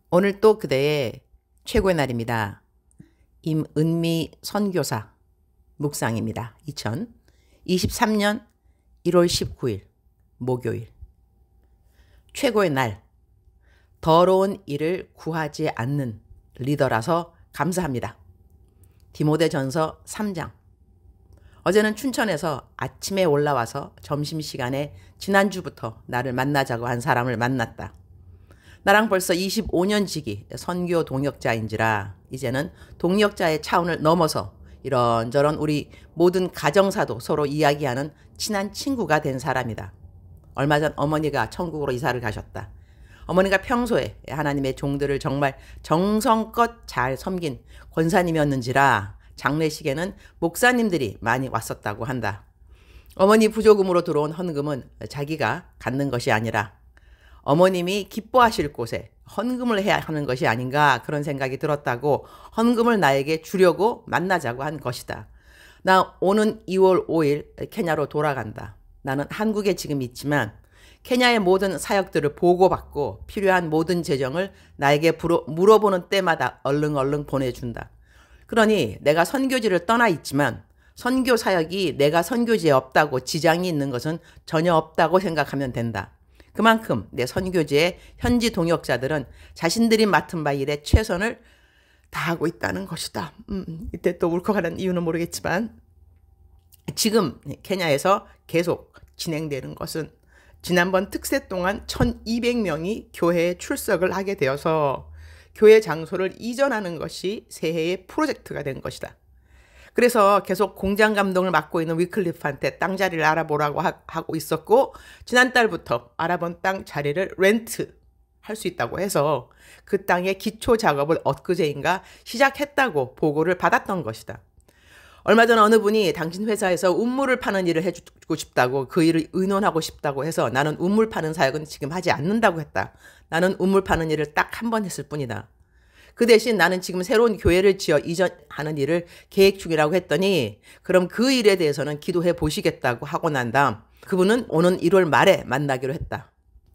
오늘 또 그대의 최고의 날입니다. 임은미 선교사 묵상입니다. 2023년 1월 19일 목요일. 최고의 날. 더러운 일을 구하지 않는 리더라서 감사합니다. 디모데전서 3장. 어제는 춘천에서 아침에 올라와서 점심시간에 지난주부터 나를 만나자고 한 사람을 만났다. 나랑 벌써 25년 지기 선교 동역자인지라 이제는 동역자의 차원을 넘어서 이런저런 우리 모든 가정사도 서로 이야기하는 친한 친구가 된 사람이다. 얼마 전 어머니가 천국으로 이사를 가셨다. 어머니가 평소에 하나님의 종들을 정말 정성껏 잘 섬긴 권사님이었는지라 장례식에는 목사님들이 많이 왔었다고 한다. 어머니 부조금으로 들어온 헌금은 자기가 갖는 것이 아니라 어머님이 기뻐하실 곳에 헌금을 해야 하는 것이 아닌가 그런 생각이 들었다고 헌금을 나에게 주려고 만나자고 한 것이다. 나 오는 2월 5일 케냐로 돌아간다. 나는 한국에 지금 있지만 케냐의 모든 사역들을 보고받고 필요한 모든 재정을 나에게 물어보는 때마다 얼른 보내준다. 그러니 내가 선교지를 떠나 있지만 선교 사역이 내가 선교지에 없다고 지장이 있는 것은 전혀 없다고 생각하면 된다. 그만큼 내 선교지의 현지 동역자들은 자신들이 맡은 바 일에 최선을 다하고 있다는 것이다. 이때 또 울컥하는 이유는 모르겠지만 지금 케냐에서 계속 진행되는 것은 지난번 특세 동안 1200명이 교회에 출석을 하게 되어서 교회 장소를 이전하는 것이 새해의 프로젝트가 된 것이다. 그래서 계속 공장 감독을 맡고 있는 위클리프한테 땅 자리를 알아보라고 하고 있었고 지난달부터 알아본 땅 자리를 렌트 할 수 있다고 해서 그 땅의 기초 작업을 엊그제인가 시작했다고 보고를 받았던 것이다. 얼마 전 어느 분이 당신 회사에서 우물을 파는 일을 해주고 싶다고 그 일을 의논하고 싶다고 해서 나는 우물 파는 사역은 지금 하지 않는다고 했다. 나는 우물 파는 일을 딱 한 번 했을 뿐이다. 그 대신 나는 지금 새로운 교회를 지어 이전하는 일을 계획 중이라고 했더니 그럼 그 일에 대해서는 기도해 보시겠다고 하고 난 다음 그분은 오는 1월 말에 만나기로 했다.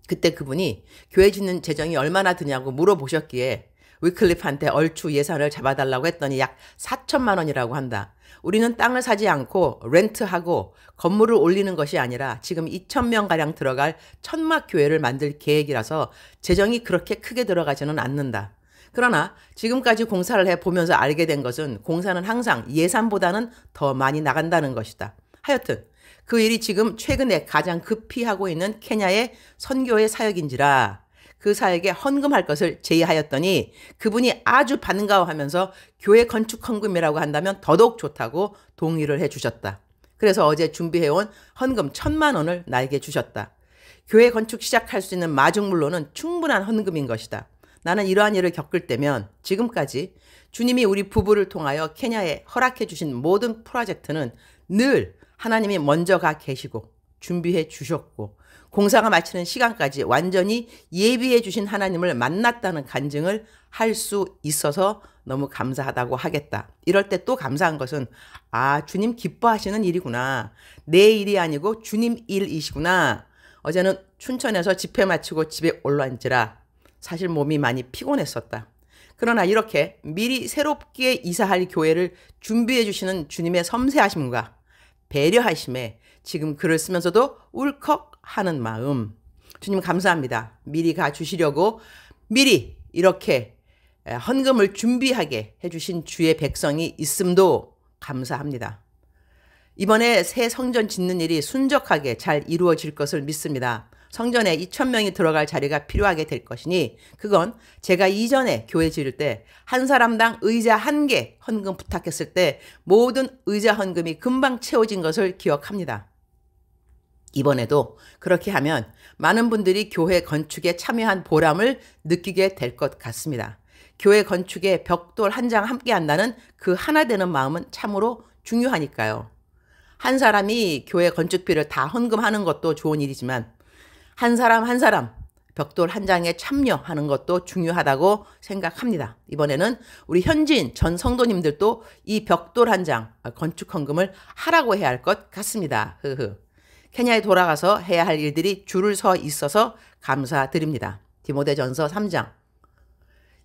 그때 그분이 교회 짓는 재정이 얼마나 드냐고 물어보셨기에 위클리프한테 얼추 예산을 잡아달라고 했더니 약 4천만 원이라고 한다. 우리는 땅을 사지 않고 렌트하고 건물을 올리는 것이 아니라 지금 2,000명가량 들어갈 천막 교회를 만들 계획이라서 재정이 그렇게 크게 들어가지는 않는다. 그러나 지금까지 공사를 해보면서 알게 된 것은 공사는 항상 예산보다는 더 많이 나간다는 것이다. 하여튼 그 일이 지금 최근에 가장 급히 하고 있는 케냐의 선교의 사역인지라 그 사역에 헌금할 것을 제의하였더니 그분이 아주 반가워하면서 교회 건축 헌금이라고 한다면 더더욱 좋다고 동의를 해주셨다. 그래서 어제 준비해온 헌금 1,000만 원을 나에게 주셨다. 교회 건축 시작할 수 있는 마중물로는 충분한 헌금인 것이다. 나는 이러한 일을 겪을 때면 지금까지 주님이 우리 부부를 통하여 케냐에 허락해 주신 모든 프로젝트는 늘 하나님이 먼저 가 계시고 준비해 주셨고 공사가 마치는 시간까지 완전히 예비해 주신 하나님을 만났다는 간증을 할 수 있어서 너무 감사하다고 하겠다. 이럴 때 또 감사한 것은 주님 기뻐하시는 일이구나. 내 일이 아니고 주님 일이시구나. 어제는 춘천에서 집회 마치고 집에 올라앉으라 사실 몸이 많이 피곤했었다. 그러나 이렇게 미리 새롭게 이사할 교회를 준비해 주시는 주님의 섬세하심과 배려하심에 지금 글을 쓰면서도 울컥하는 마음. 주님 감사합니다. 미리 가주시려고 미리 이렇게 헌금을 준비하게 해주신 주의 백성이 있음도 감사합니다. 이번에 새 성전 짓는 일이 순적하게 잘 이루어질 것을 믿습니다. 성전에 2,000명이 들어갈 자리가 필요하게 될 것이니 그건 제가 이전에 교회 지을 때 한 사람당 의자 1개 헌금 부탁했을 때 모든 의자 헌금이 금방 채워진 것을 기억합니다. 이번에도 그렇게 하면 많은 분들이 교회 건축에 참여한 보람을 느끼게 될 것 같습니다. 교회 건축에 벽돌 한 장 함께 한다는 그 하나 되는 마음은 참으로 중요하니까요. 한 사람이 교회 건축비를 다 헌금하는 것도 좋은 일이지만 한 사람 한 사람 벽돌 한 장에 참여하는 것도 중요하다고 생각합니다. 이번에는 우리 현지인 전 성도님들도 이 벽돌 한 장 건축 헌금을 하라고 해야 할 것 같습니다. 케냐에 돌아가서 해야 할 일들이 줄을 서 있어서 감사드립니다. 디모데전서 3장.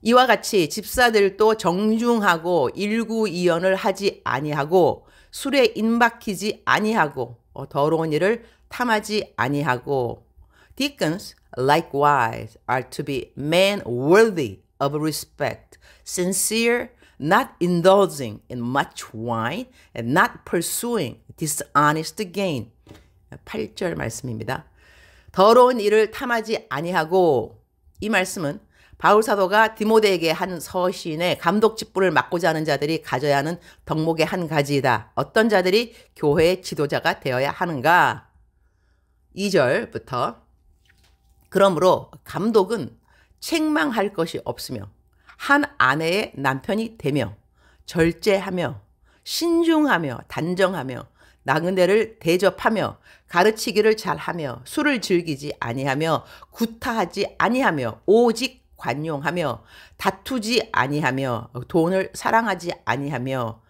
이와 같이 집사들도 정중하고 일구이연을 하지 아니하고 술에 임박히지 아니하고 더러운 일을 탐하지 아니하고 Deacons likewise are to be men worthy of respect, sincere, not indulging in much wine, and not pursuing dishonest gain. 8절 말씀입니다. 더러운 일을 탐하지 아니하고 이 말씀은 바울 사도가 디모데에게 한 서신의 감독 직분을 맡고자 하는 자들이 가져야 하는 덕목의 한 가지이다. 어떤 자들이 교회의 지도자가 되어야 하는가? 2절부터 그러므로 감독은 책망할 것이 없으며 한 아내의 남편이 되며 절제하며 신중하며 단정하며 나그네를 대접하며 가르치기를 잘하며 술을 즐기지 아니하며 구타하지 아니하며 오직 관용하며 다투지 아니하며 돈을 사랑하지 아니하며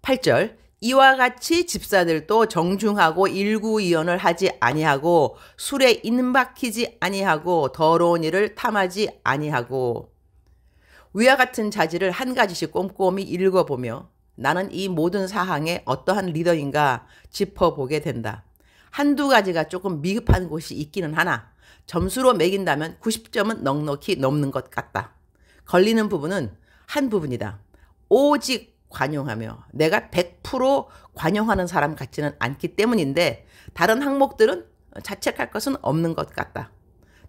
8절 이와 같이 집사들도 정중하고 일구이연을 하지 아니하고 술에 임박히지 아니하고 더러운 일을 탐하지 아니하고 위와 같은 자질을 한 가지씩 꼼꼼히 읽어보며 나는 이 모든 사항에 어떠한 리더인가 짚어보게 된다. 한두 가지가 조금 미흡한 곳이 있기는 하나 점수로 매긴다면 90점은 넉넉히 넘는 것 같다. 걸리는 부분은 한 부분이다. 오직 관용하며 내가 100% 관용하는 사람 같지는 않기 때문인데 다른 항목들은 자책할 것은 없는 것 같다.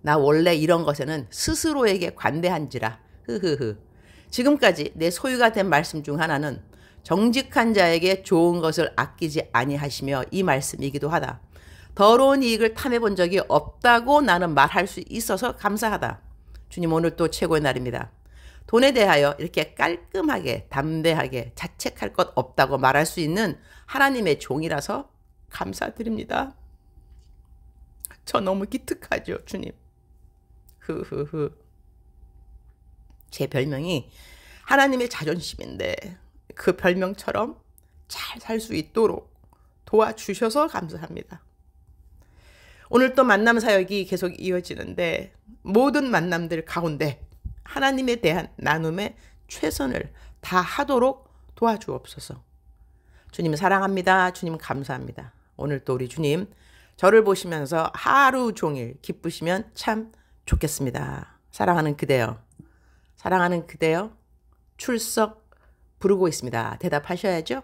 나 원래 이런 것에는 스스로에게 관대한지라. 흐흐흐. 지금까지 내 소유가 된 말씀 중 하나는 정직한 자에게 좋은 것을 아끼지 아니하시며 이 말씀이기도 하다. 더러운 이익을 탐해본 적이 없다고 나는 말할 수 있어서 감사하다. 주님 오늘 또 최고의 날입니다. 돈에 대하여 이렇게 깔끔하게 담대하게 자책할 것 없다고 말할 수 있는 하나님의 종이라서 감사드립니다. 저 너무 기특하죠 주님. 흐흐흐. 제 별명이 하나님의 자존심인데 그 별명처럼 잘 살 수 있도록 도와주셔서 감사합니다. 오늘 또 만남 사역이 계속 이어지는데 모든 만남들 가운데 하나님에 대한 나눔에 최선을 다하도록 도와주옵소서. 주님 사랑합니다. 주님 감사합니다. 오늘 또 우리 주님 저를 보시면서 하루 종일 기쁘시면 참 좋겠습니다. 사랑하는 그대여, 사랑하는 그대여 출석 부르고 있습니다. 대답하셔야죠.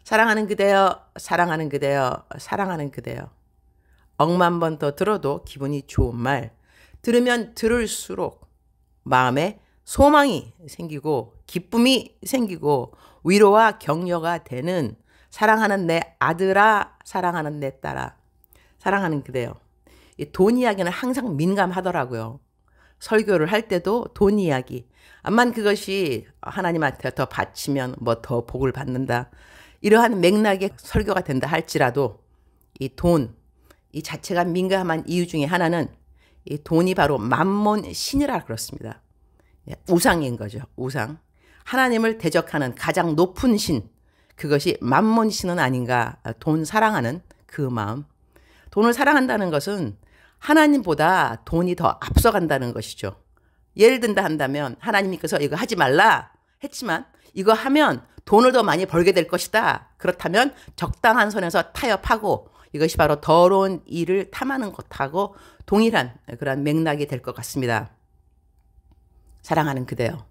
사랑하는 그대여, 사랑하는 그대여, 사랑하는 그대여. 억만 번 더 들어도 기분이 좋은 말, 들으면 들을수록 마음에 소망이 생기고 기쁨이 생기고 위로와 격려가 되는 사랑하는 내 아들아, 사랑하는 내 딸아, 사랑하는 그대여. 돈 이야기는 항상 민감하더라고요. 설교를 할 때도 돈 이야기. 암만 그것이 하나님한테 더 바치면 뭐 더 복을 받는다. 이러한 맥락의 설교가 된다 할지라도 이 돈, 이 자체가 민감한 이유 중에 하나는 이 돈이 바로 만몬 신이라 그렇습니다. 우상인 거죠. 우상. 하나님을 대적하는 가장 높은 신. 그것이 만몬 신은 아닌가. 돈 사랑하는 그 마음. 돈을 사랑한다는 것은 하나님보다 돈이 더 앞서간다는 것이죠. 예를 든다 한다면 하나님께서 이거 하지 말라 했지만 이거 하면 돈을 더 많이 벌게 될 것이다. 그렇다면 적당한 선에서 타협하고 이것이 바로 더러운 일을 탐하는 것하고 동일한 그런 맥락이 될 것 같습니다. 사랑하는 그대여.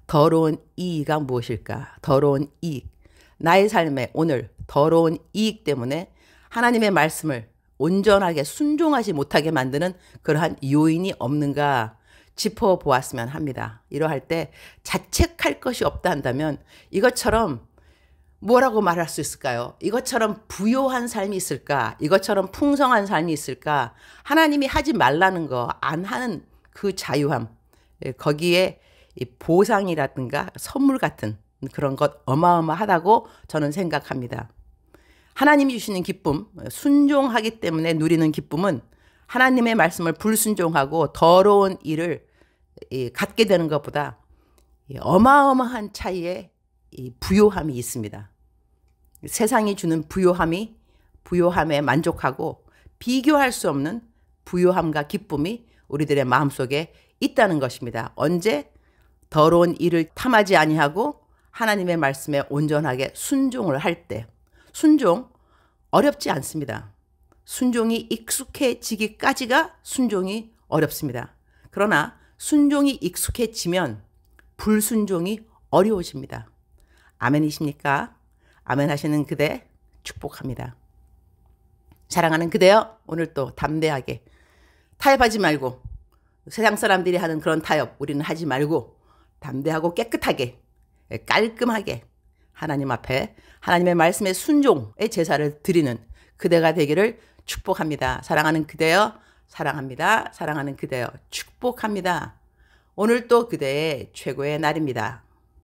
더러운 이익이 무엇일까? 더러운 이익. 나의 삶에 오늘 더러운 이익 때문에 하나님의 말씀을 온전하게 순종하지 못하게 만드는 그러한 요인이 없는가 짚어보았으면 합니다. 이러할 때 자책할 것이 없다 한다면 이것처럼 뭐라고 말할 수 있을까요? 이것처럼 부요한 삶이 있을까? 이것처럼 풍성한 삶이 있을까? 하나님이 하지 말라는 거 안 하는 그 자유함, 거기에 보상이라든가 선물 같은 그런 것 어마어마하다고 저는 생각합니다. 하나님이 주시는 기쁨, 순종하기 때문에 누리는 기쁨은 하나님의 말씀을 불순종하고 더러운 일을 갖게 되는 것보다 어마어마한 차이의 부요함이 있습니다. 세상이 주는 부요함에 만족하고 비교할 수 없는 부요함과 기쁨이 우리들의 마음속에 있다는 것입니다. 언제? 더러운 일을 탐하지 아니하고 하나님의 말씀에 온전하게 순종을 할 때, 순종 어렵지 않습니다. 순종이 익숙해지기까지가 순종이 어렵습니다. 그러나 순종이 익숙해지면 불순종이 어려워집니다. 아멘이십니까? 아멘 하시는 그대 축복합니다. 사랑하는 그대여, 오늘 또 담대하게 타협하지 말고, 세상 사람들이 하는 그런 타협 우리는 하지 말고 담대하고 깨끗하게 깔끔하게 하나님 앞에 하나님의 말씀에 순종의 제사를 드리는 그대가 되기를 축복합니다. 사랑하는 그대여, 사랑합니다. 사랑하는 그대여, 축복합니다. 오늘 또 그대의 최고의 날입니다.